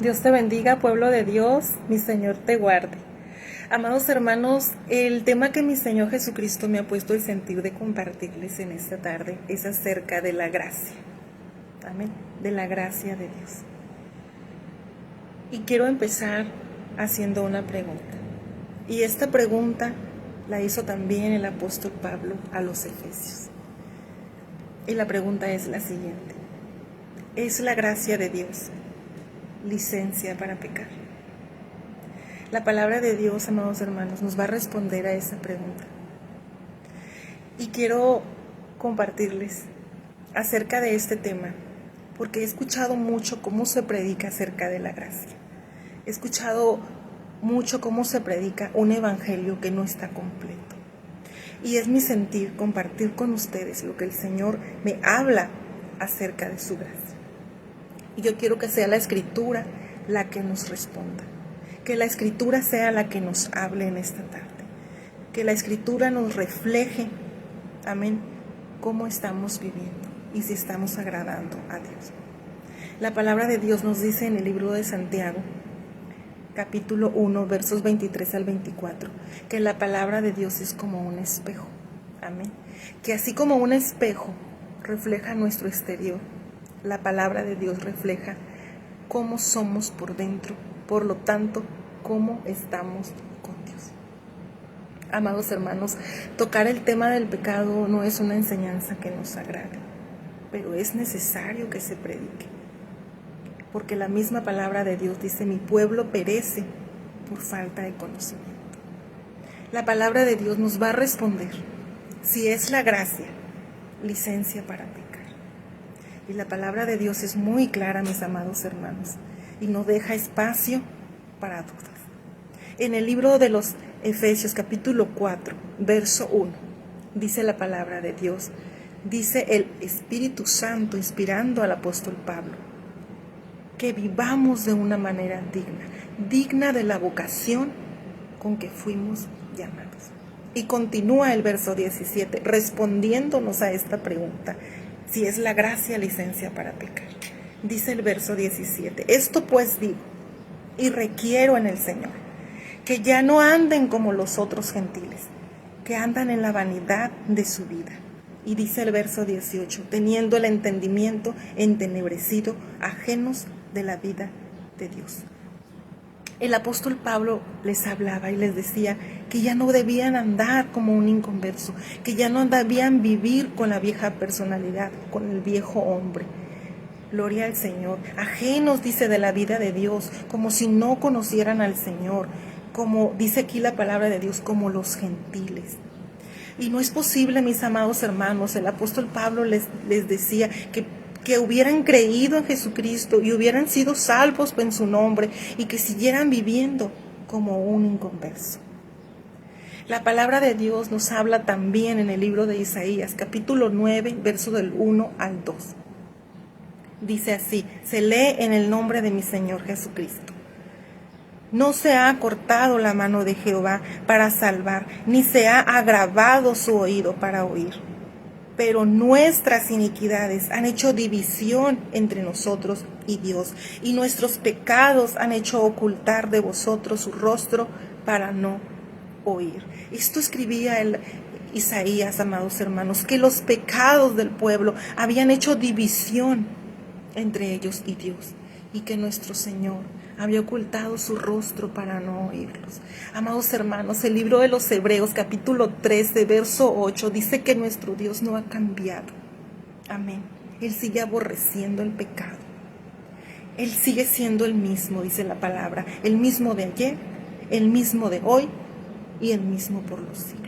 Dios te bendiga, pueblo de Dios, mi Señor te guarde. Amados hermanos, el tema que mi Señor Jesucristo me ha puesto el sentir de compartirles en esta tarde es acerca de la gracia. Amén, de la gracia de Dios. Y quiero empezar haciendo una pregunta. Y esta pregunta la hizo también el apóstol Pablo a los Efesios. Y la pregunta es la siguiente: ¿es la gracia de Dios licencia para pecar? La palabra de Dios, amados hermanos, nos va a responder a esa pregunta. Y quiero compartirles acerca de este tema, porque he escuchado mucho cómo se predica acerca de la gracia. He escuchado mucho cómo se predica un evangelio que no está completo. Y es mi sentir compartir con ustedes lo que el Señor me habla acerca de su gracia. Y yo quiero que sea la Escritura la que nos responda. Que la Escritura sea la que nos hable en esta tarde. Que la Escritura nos refleje, amén, cómo estamos viviendo y si estamos agradando a Dios. La palabra de Dios nos dice en el libro de Santiago, capítulo 1, versos 23 al 24, que la palabra de Dios es como un espejo. Amén. Que así como un espejo refleja nuestro exterior, la palabra de Dios refleja cómo somos por dentro, por lo tanto, cómo estamos con Dios. Amados hermanos, tocar el tema del pecado no es una enseñanza que nos agrade, pero es necesario que se predique, porque la misma palabra de Dios dice: mi pueblo perece por falta de conocimiento. La palabra de Dios nos va a responder si es la gracia licencia para pecar. Y la palabra de Dios es muy clara, mis amados hermanos, y no deja espacio para dudas. En el libro de los Efesios, capítulo 4, verso 1, dice la palabra de Dios, dice el Espíritu Santo inspirando al apóstol Pablo, que vivamos de una manera digna de la vocación con que fuimos llamados. Y continúa el verso 17, respondiéndonos a esta pregunta: si es la gracia licencia para pecar. Dice el verso 17, esto pues digo y requiero en el Señor, que ya no anden como los otros gentiles, que andan en la vanidad de su vida. Y dice el verso 18, teniendo el entendimiento entenebrecido, ajenos de la vida de Dios. El apóstol Pablo les hablaba y les decía que ya no debían andar como un inconverso, que ya no debían vivir con la vieja personalidad, con el viejo hombre. Gloria al Señor. Ajenos, dice, de la vida de Dios, como si no conocieran al Señor, como dice aquí la palabra de Dios, como los gentiles. Y no es posible, mis amados hermanos, el apóstol Pablo les decía que hubieran creído en Jesucristo y hubieran sido salvos en su nombre y que siguieran viviendo como un inconverso. La palabra de Dios nos habla también en el libro de Isaías, capítulo 9, verso del 1 al 2. Dice así, se lee en el nombre de mi Señor Jesucristo. No se ha cortado la mano de Jehová para salvar, ni se ha agravado su oído para oír. Pero nuestras iniquidades han hecho división entre nosotros y Dios, y nuestros pecados han hecho ocultar de vosotros su rostro para no oír. Esto escribía Isaías, amados hermanos, que los pecados del pueblo habían hecho división entre ellos y Dios, y que nuestro Señor había ocultado su rostro para no oírlos. Amados hermanos, el libro de los Hebreos, capítulo 13, verso 8, dice que nuestro Dios no ha cambiado. Amén. Él sigue aborreciendo el pecado. Él sigue siendo el mismo, dice la palabra, el mismo de ayer, el mismo de hoy y el mismo por los siglos.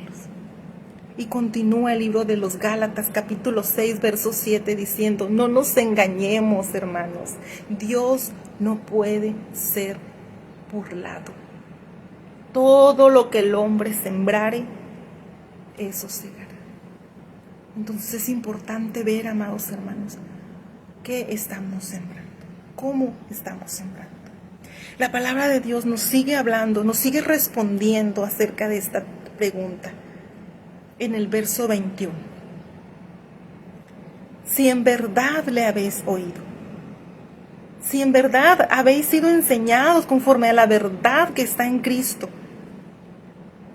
Y continúa el libro de los Gálatas, capítulo 6, verso 7, diciendo, no nos engañemos, hermanos, Dios no puede ser burlado. Todo lo que el hombre sembrare, eso segará. Entonces es importante ver, amados hermanos, qué estamos sembrando, cómo estamos sembrando. La palabra de Dios nos sigue hablando, nos sigue respondiendo acerca de esta pregunta. En el verso 21, si en verdad le habéis oído, Si en verdad habéis sido enseñados conforme a la verdad que está en Cristo,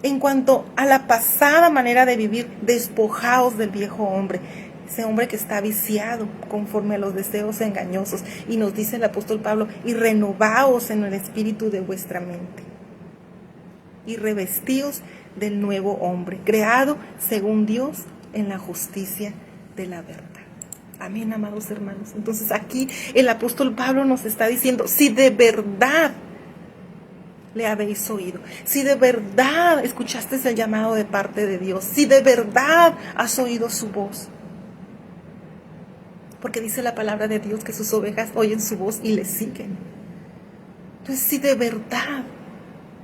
en cuanto a la pasada manera de vivir, despojaos del viejo hombre, ese hombre que está viciado conforme a los deseos engañosos. Y nos dice el apóstol Pablo, y renovaos en el espíritu de vuestra mente, y revestíos del nuevo hombre, creado según Dios en la justicia de la verdad. Amén, amados hermanos. Entonces aquí el apóstol Pablo nos está diciendo, si de verdad le habéis oído, si de verdad escuchaste el llamado de parte de Dios, si de verdad has oído su voz, porque dice la palabra de Dios que sus ovejas oyen su voz y le siguen. Entonces, si de verdad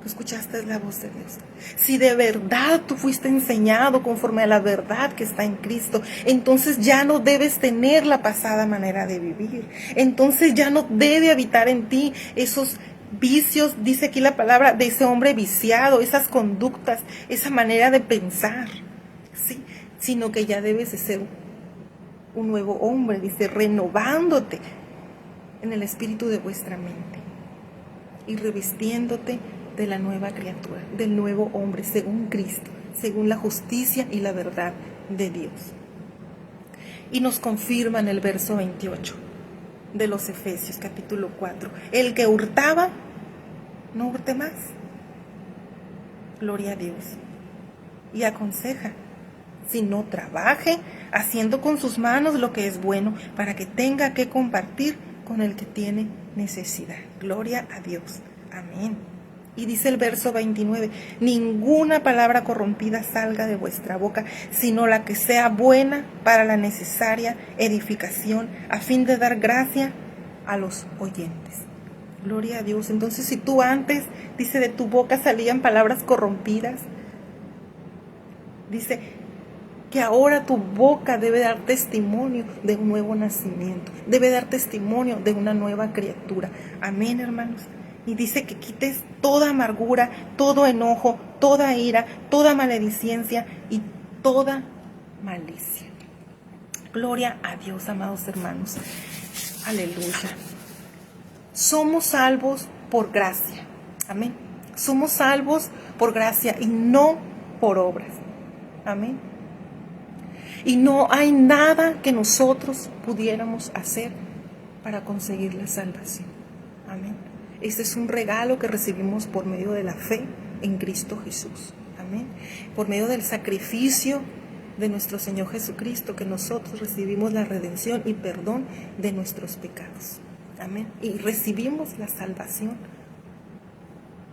tú escuchaste la voz de Dios, si de verdad tú fuiste enseñado conforme a la verdad que está en Cristo, entonces ya no debes tener la pasada manera de vivir. Entonces ya no debe habitar en ti esos vicios, dice aquí la palabra, de ese hombre viciado, esas conductas, esa manera de pensar, ¿sí? Sino que ya debes de ser un nuevo hombre, dice, renovándote en el espíritu de vuestra mente y revistiéndote de la nueva criatura, del nuevo hombre, según Cristo, según la justicia y la verdad de Dios. Y nos confirma en el verso 28 de los Efesios, capítulo 4, el que hurtaba, no hurte más. Gloria a Dios. Y aconseja, si no trabaje, haciendo con sus manos lo que es bueno, para que tenga que compartir con el que tiene necesidad. Gloria a Dios. Amén. Y dice el verso 29, ninguna palabra corrompida salga de vuestra boca, sino la que sea buena para la necesaria edificación, a fin de dar gracia a los oyentes. Gloria a Dios. Entonces, si tú antes, dice, de tu boca salían palabras corrompidas, dice que ahora tu boca debe dar testimonio de un nuevo nacimiento, debe dar testimonio de una nueva criatura. Amén, hermanos. Y dice que quites toda amargura, todo enojo, toda ira, toda maledicencia y toda malicia. Gloria a Dios, amados hermanos. Aleluya. Somos salvos por gracia. Amén. Somos salvos por gracia y no por obras. Amén. Y no hay nada que nosotros pudiéramos hacer para conseguir la salvación. Amén. Este es un regalo que recibimos por medio de la fe en Cristo Jesús. Amén. Por medio del sacrificio de nuestro Señor Jesucristo, que nosotros recibimos la redención y perdón de nuestros pecados. Amén. Y recibimos la salvación,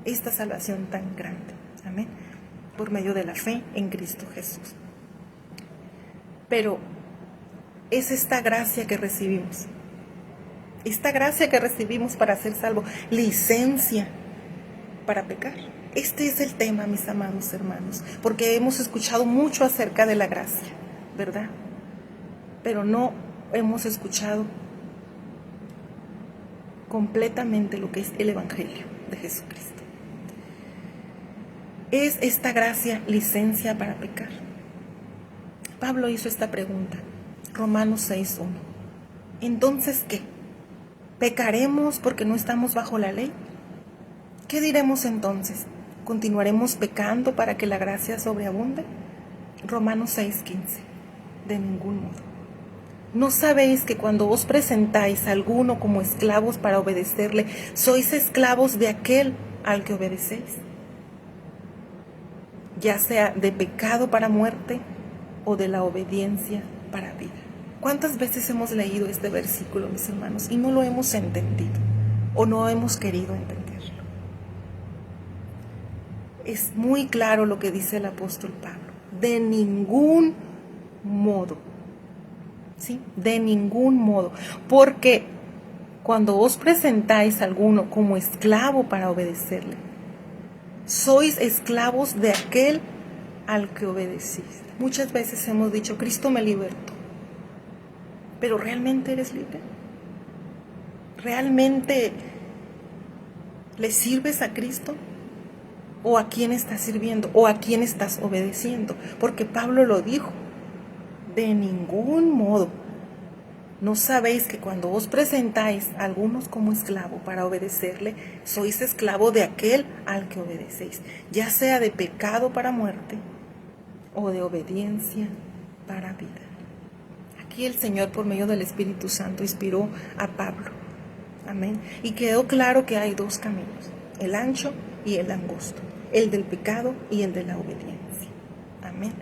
esta salvación tan grande. Amén. Por medio de la fe en Cristo Jesús. Pero es esta gracia que recibimos. Esta gracia que recibimos para ser salvos, licencia para pecar. Este es el tema, mis amados hermanos, porque hemos escuchado mucho acerca de la gracia, ¿verdad? Pero no hemos escuchado completamente lo que es el Evangelio de Jesucristo. ¿Es esta gracia licencia para pecar? Pablo hizo esta pregunta, Romanos 6:1. Entonces, ¿qué? ¿Pecaremos porque no estamos bajo la ley? ¿Qué diremos entonces? ¿Continuaremos pecando para que la gracia sobreabunde? Romanos 6:15. De ningún modo. ¿No sabéis que cuando os presentáis a alguno como esclavos para obedecerle, sois esclavos de aquel al que obedecéis? Ya sea de pecado para muerte o de la obediencia para vida. ¿Cuántas veces hemos leído este versículo, mis hermanos, y no lo hemos entendido o no hemos querido entenderlo? Es muy claro lo que dice el apóstol Pablo. De ningún modo. ¿Sí? De ningún modo. Porque cuando os presentáis a alguno como esclavo para obedecerle, sois esclavos de aquel al que obedecís. Muchas veces hemos dicho, Cristo me libertó. ¿Pero realmente eres libre? ¿Realmente le sirves a Cristo? ¿O a quién estás sirviendo? ¿O a quién estás obedeciendo? Porque Pablo lo dijo, de ningún modo. ¿No sabéis que cuando os presentáis a algunos como esclavo para obedecerle, sois esclavo de aquel al que obedecéis, ya sea de pecado para muerte o de obediencia para vida? Aquí el Señor, por medio del Espíritu Santo, inspiró a Pablo. Amén. Y quedó claro que hay dos caminos, el ancho y el angosto, el del pecado y el de la obediencia. Amén.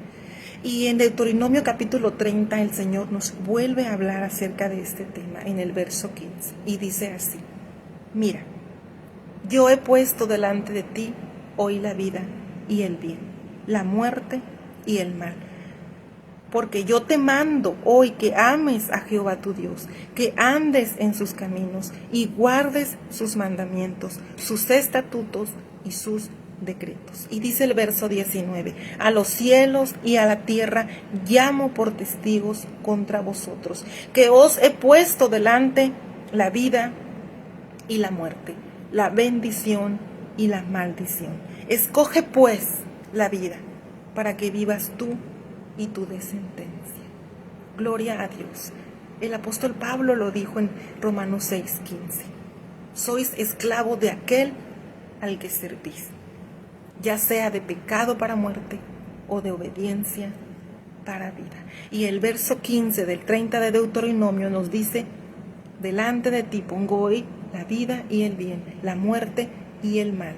Y en Deuteronomio capítulo 30 el Señor nos vuelve a hablar acerca de este tema en el verso 15 y dice así: mira, yo he puesto delante de ti hoy la vida y el bien, la muerte y el mal. Porque yo te mando hoy que ames a Jehová tu Dios, que andes en sus caminos y guardes sus mandamientos, sus estatutos y sus decretos. Y dice el verso 19: a los cielos y a la tierra llamo por testigos contra vosotros, que os he puesto delante la vida y la muerte, la bendición y la maldición. Escoge pues la vida para que vivas tú y tu descendencia. Gloria a Dios. El apóstol Pablo lo dijo en Romanos 6:15. Sois esclavo de aquel al que servís, ya sea de pecado para muerte o de obediencia para vida. Y el verso 15 del 30 de Deuteronomio nos dice: delante de ti pongo hoy la vida y el bien, la muerte y el mal,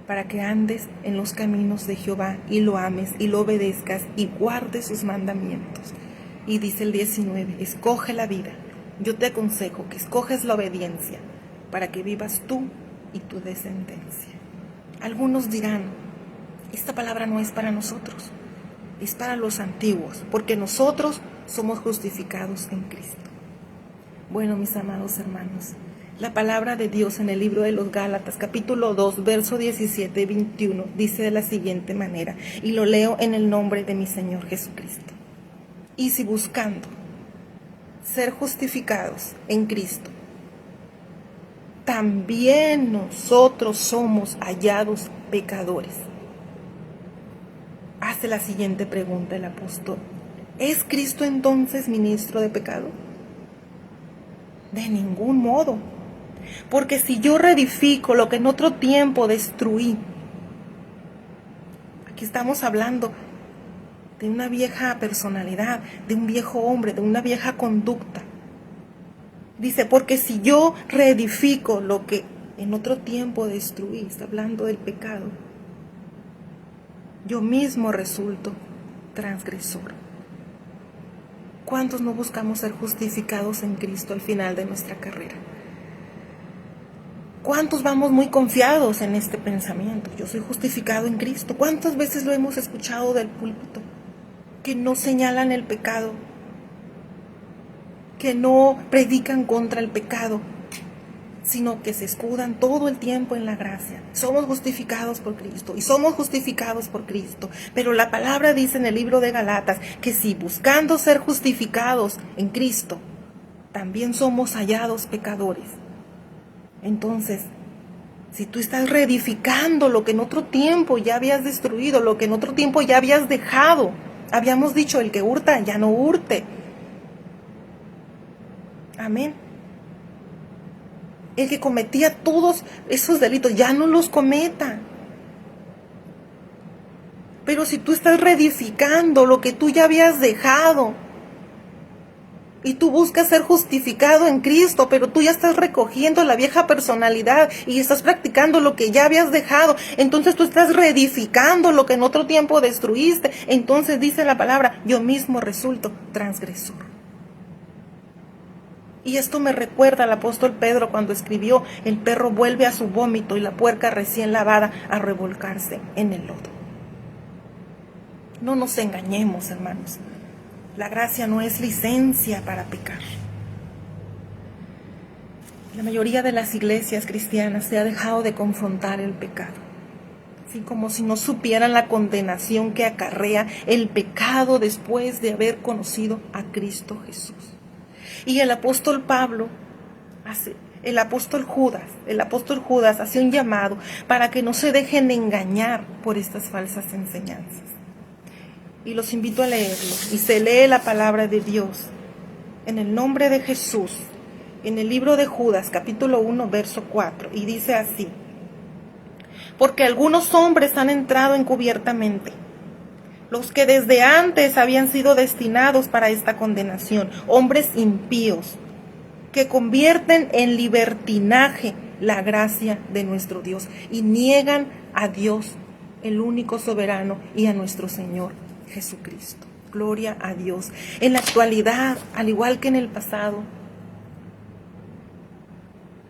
para que andes en los caminos de Jehová y lo ames y lo obedezcas y guardes sus mandamientos. Y dice el 19: escoge la vida. Yo te aconsejo que escoges la obediencia para que vivas tú y tu descendencia. Algunos dirán: esta palabra no es para nosotros, es para los antiguos, porque nosotros somos justificados en Cristo. Bueno, mis amados hermanos, la palabra de Dios en el libro de los Gálatas, capítulo 2, verso 17 y 21, dice de la siguiente manera, y lo leo en el nombre de mi Señor Jesucristo. Y si buscando ser justificados en Cristo, también nosotros somos hallados pecadores. Hace la siguiente pregunta el apóstol: ¿es Cristo entonces ministro de pecado? De ningún modo. Porque si yo reedifico lo que en otro tiempo destruí, aquí estamos hablando de una vieja personalidad, de un viejo hombre, de una vieja conducta. Dice, porque si yo reedifico lo que en otro tiempo destruí, está hablando del pecado, yo mismo resulto transgresor. ¿Cuántos no buscamos ser justificados en Cristo al final de nuestra carrera? ¿Cuántos vamos muy confiados en este pensamiento? Yo soy justificado en Cristo. ¿Cuántas veces lo hemos escuchado del púlpito? Que no señalan el pecado, que no predican contra el pecado, sino que se escudan todo el tiempo en la gracia. Somos justificados por Cristo y somos justificados por Cristo. Pero la palabra dice en el libro de Galatas que si buscando ser justificados en Cristo, también somos hallados pecadores. Entonces, si tú estás reedificando lo que en otro tiempo ya habías destruido, lo que en otro tiempo ya habías dejado, habíamos dicho, el que hurta ya no hurte. Amén. El que cometía todos esos delitos ya no los cometa. Pero si tú estás reedificando lo que tú ya habías dejado, y tú buscas ser justificado en Cristo, pero tú ya estás recogiendo la vieja personalidad y estás practicando lo que ya habías dejado, entonces tú estás reedificando lo que en otro tiempo destruiste. Entonces dice la palabra, yo mismo resulto transgresor. Y esto me recuerda al apóstol Pedro cuando escribió, el perro vuelve a su vómito y la puerca recién lavada a revolcarse en el lodo. No nos engañemos, hermanos. La gracia no es licencia para pecar. La mayoría de las iglesias cristianas se ha dejado de confrontar el pecado, así como si no supieran la condenación que acarrea el pecado después de haber conocido a Cristo Jesús. Y el apóstol Judas hace un llamado para que no se dejen engañar por estas falsas enseñanzas. Y los invito a leerlo. Y se lee la palabra de Dios en el nombre de Jesús, en el libro de Judas, capítulo 1, verso 4, y dice así: porque algunos hombres han entrado encubiertamente, los que desde antes habían sido destinados para esta condenación, hombres impíos, que convierten en libertinaje la gracia de nuestro Dios y niegan a Dios, el único soberano, y a nuestro Señor Jesucristo. Gloria a Dios. En la actualidad, al igual que en el pasado,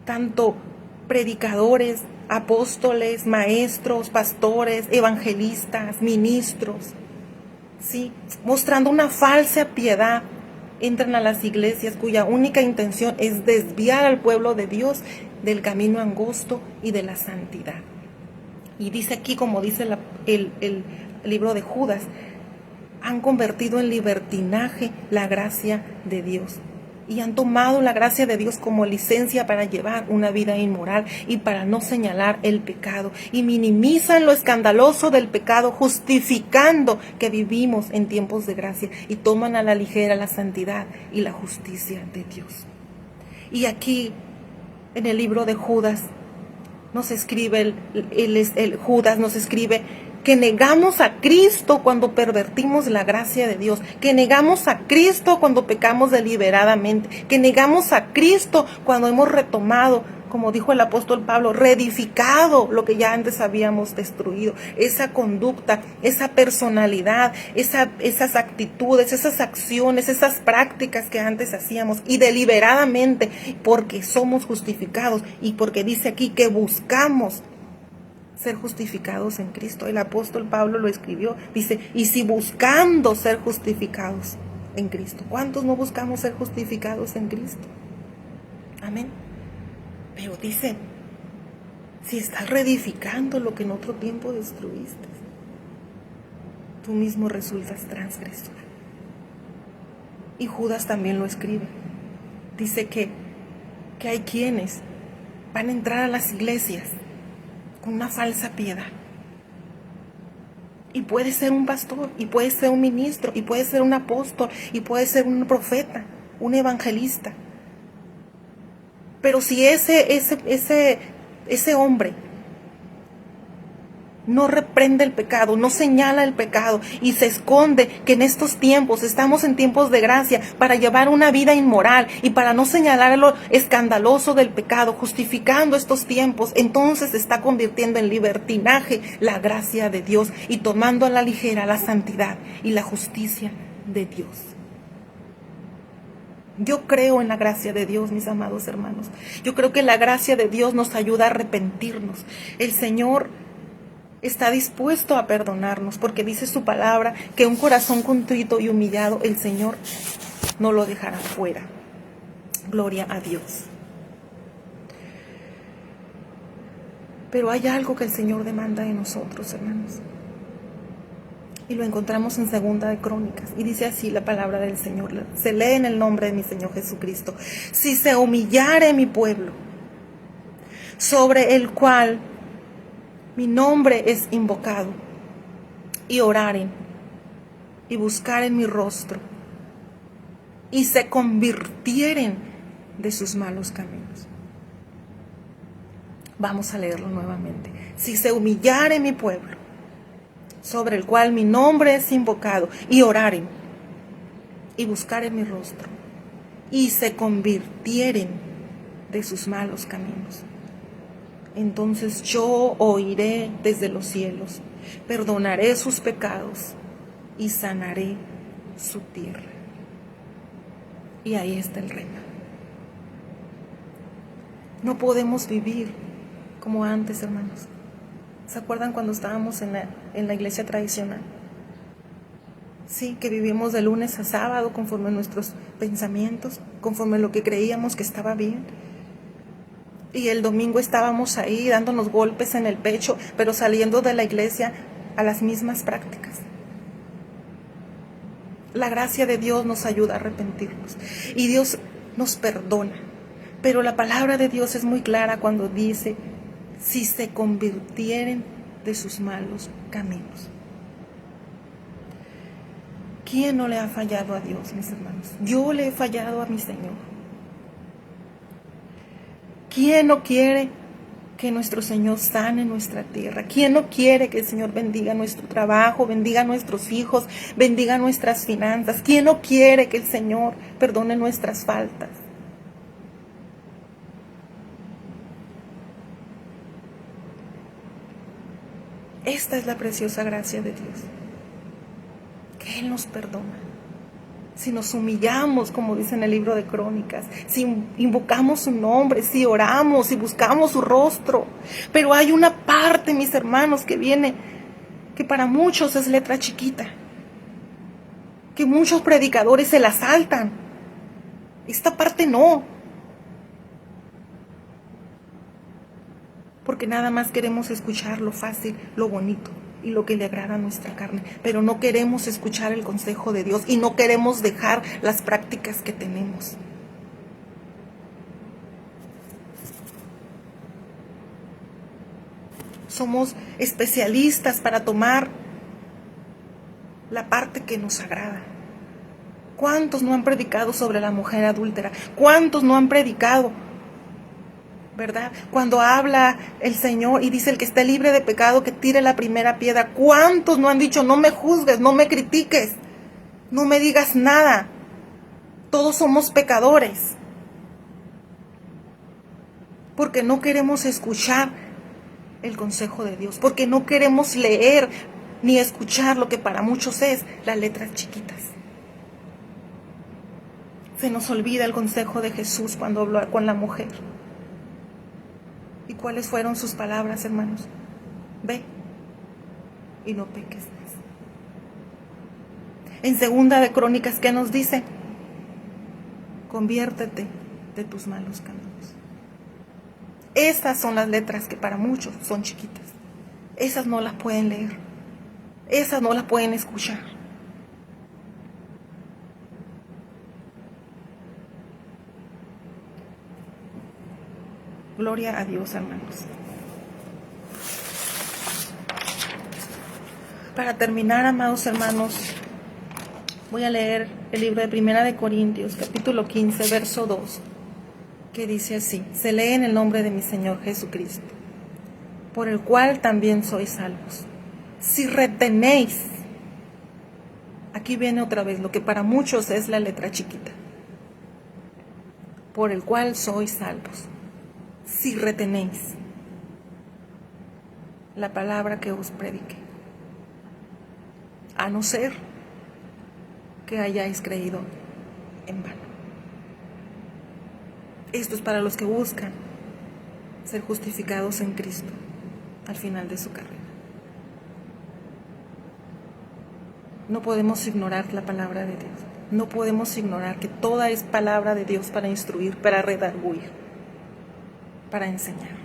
tanto predicadores, apóstoles, maestros, pastores, evangelistas, ministros, ¿sí?, mostrando una falsa piedad, entran a las iglesias cuya única intención es desviar al pueblo de Dios del camino angosto y de la santidad. Y dice aquí, como dice el libro de Judas, han convertido en libertinaje la gracia de Dios. Y han tomado la gracia de Dios como licencia para llevar una vida inmoral y para no señalar el pecado. Y minimizan lo escandaloso del pecado, justificando que vivimos en tiempos de gracia. Y toman a la ligera la santidad y la justicia de Dios. Y aquí, en el libro de Judas, nos escribe Judas nos escribe que negamos a Cristo cuando pervertimos la gracia de Dios, que negamos a Cristo cuando pecamos deliberadamente, que negamos a Cristo cuando hemos retomado, como dijo el apóstol Pablo, reedificado lo que ya antes habíamos destruido, esa conducta, esa personalidad, esas actitudes, esas acciones, esas prácticas que antes hacíamos, y deliberadamente, porque somos justificados y porque dice aquí que buscamos ser justificados en Cristo. El apóstol Pablo lo escribió, dice, y si buscando ser justificados en Cristo. ¿Cuántos no buscamos ser justificados en Cristo? Amén. Pero dice, si estás reedificando lo que en otro tiempo destruiste, tú mismo resultas transgresor. Y Judas también lo escribe. Dice que hay quienes van a entrar a las iglesias con una falsa piedad. Y puede ser un pastor, y puede ser un ministro, y puede ser un apóstol, y puede ser un profeta, un evangelista. Pero si ese hombre no reprende el pecado, no señala el pecado y se esconde que en estos tiempos, estamos en tiempos de gracia para llevar una vida inmoral y para no señalar lo escandaloso del pecado, justificando estos tiempos, entonces se está convirtiendo en libertinaje la gracia de Dios y tomando a la ligera la santidad y la justicia de Dios. Yo creo en la gracia de Dios, mis amados hermanos. Yo creo que la gracia de Dios nos ayuda a arrepentirnos. El Señor está dispuesto a perdonarnos, porque dice su palabra que un corazón contrito y humillado el Señor no lo dejará fuera. Gloria a Dios. Pero hay algo que el Señor demanda de nosotros, hermanos. Y lo encontramos en 2 de Crónicas. Y dice así la palabra del Señor. Se lee en el nombre de mi Señor Jesucristo. Si se humillare mi pueblo, sobre el cual mi nombre es invocado, y oraren, y buscaren mi rostro, y se convirtieren de sus malos caminos. Vamos a leerlo nuevamente. Si se humillare mi pueblo, sobre el cual mi nombre es invocado, y oraren, y buscaren mi rostro, y se convirtieren de sus malos caminos, entonces yo oiré desde los cielos, perdonaré sus pecados y sanaré su tierra. Y ahí está el reino. No podemos vivir como antes, hermanos. ¿Se acuerdan cuando estábamos en la iglesia tradicional? Sí, que vivimos de lunes a sábado conforme a nuestros pensamientos, conforme a lo que creíamos que estaba bien. Y el domingo estábamos ahí dándonos golpes en el pecho, pero saliendo de la iglesia a las mismas prácticas. La gracia de Dios nos ayuda a arrepentirnos y Dios nos perdona. Pero la palabra de Dios es muy clara cuando dice, si se convirtieren de sus malos caminos. ¿Quién no le ha fallado a Dios, mis hermanos? Yo le he fallado a mi Señor. ¿Quién no quiere que nuestro Señor sane nuestra tierra? ¿Quién no quiere que el Señor bendiga nuestro trabajo, bendiga a nuestros hijos, bendiga nuestras finanzas? ¿Quién no quiere que el Señor perdone nuestras faltas? Esta es la preciosa gracia de Dios, que Él nos perdona. Si nos humillamos, como dice en el libro de Crónicas, si invocamos su nombre, si oramos, si buscamos su rostro. Pero hay una parte, mis hermanos, que viene, que para muchos es letra chiquita, que muchos predicadores se la saltan. Esta parte no, porque nada más queremos escuchar lo fácil, lo bonito y lo que le agrada a nuestra carne, pero no queremos escuchar el consejo de Dios y no queremos dejar las prácticas que tenemos. Somos especialistas para tomar la parte que nos agrada. ¿Cuántos no han predicado sobre la mujer adúltera? ¿Cuántos no han predicado? ¿Verdad? Cuando habla el Señor y dice: el que esté libre de pecado, que tire la primera piedra. ¿Cuántos no han dicho: no me juzgues, no me critiques, no me digas nada? Todos somos pecadores. Porque no queremos escuchar el consejo de Dios. Porque no queremos leer ni escuchar lo que para muchos es las letras chiquitas. Se nos olvida el consejo de Jesús cuando habló con la mujer. ¿Y cuáles fueron sus palabras, hermanos? Ve y no peques más. En Segunda de Crónicas, ¿qué nos dice? Conviértete de tus malos caminos. Esas son las letras que para muchos son chiquitas. Esas no las pueden leer. Esas no las pueden escuchar. Gloria a Dios, hermanos. Para terminar, amados hermanos, voy a leer el libro de Primera de Corintios, capítulo 15, verso 2, que dice así: se lee en el nombre de mi Señor Jesucristo, por el cual también sois salvos. Si retenéis, aquí viene otra vez lo que para muchos es la letra chiquita, por el cual sois salvos. Si retenéis la palabra que os prediqué, a no ser que hayáis creído en vano. Esto es para los que buscan ser justificados en Cristo al final de su carrera. No podemos ignorar la palabra de Dios. No podemos ignorar que toda es palabra de Dios para instruir, para redarguir, para enseñar.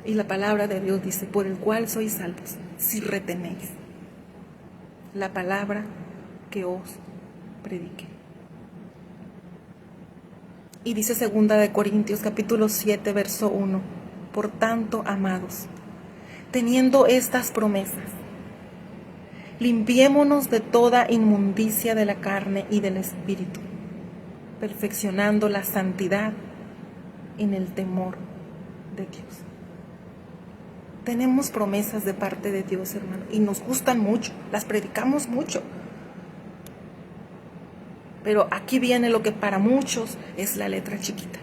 Y la palabra de Dios dice: por el cual sois salvos, si retenéis la palabra que os prediqué. Y dice Segunda de Corintios, capítulo 7, verso 1: por tanto, amados, teniendo estas promesas, limpiémonos de toda inmundicia de la carne y del espíritu, perfeccionando la santidad en el temor de Dios. Tenemos promesas de parte de Dios, hermano, y nos gustan mucho, las predicamos mucho. Pero aquí viene lo que para muchos es la letra chiquita.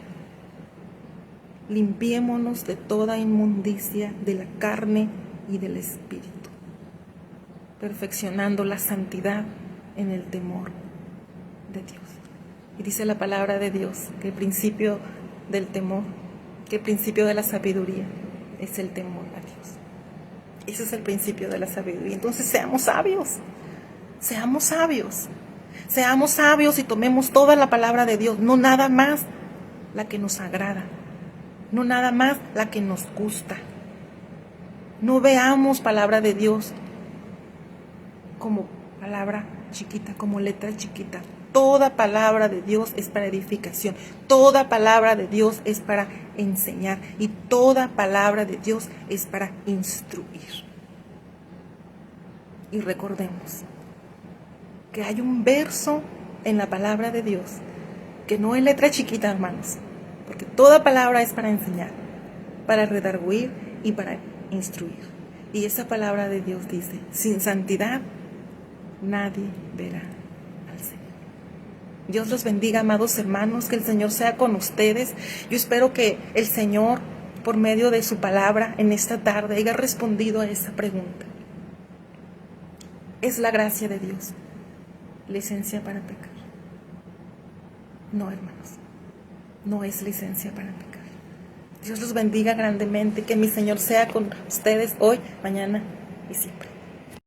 Limpiémonos de toda inmundicia de la carne y del espíritu, perfeccionando la santidad en el temor de Dios. Y dice la palabra de Dios que el principio del temor, que el principio de la sabiduría es el temor a Dios. Ese es el principio de la sabiduría. Entonces seamos sabios, seamos sabios. Seamos sabios y tomemos toda la palabra de Dios, no nada más la que nos agrada, no nada más la que nos gusta. No veamos palabra de Dios como palabra chiquita, como letra chiquita. Toda palabra de Dios es para edificación, toda palabra de Dios es para enseñar y toda palabra de Dios es para instruir. Y recordemos, que hay un verso en la palabra de Dios, que no es letra chiquita, hermanos, porque toda palabra es para enseñar, para redarguir y para instruir. Y esa palabra de Dios dice: sin santidad nadie verá al Señor. Dios los bendiga, amados hermanos, que el Señor sea con ustedes. Yo espero que el Señor, por medio de su palabra en esta tarde, haya respondido a esa pregunta. ¿Es la gracia de Dios licencia para pecar? No, hermanos, no es licencia para pecar. Dios los bendiga grandemente, que mi Señor sea con ustedes hoy, mañana y siempre.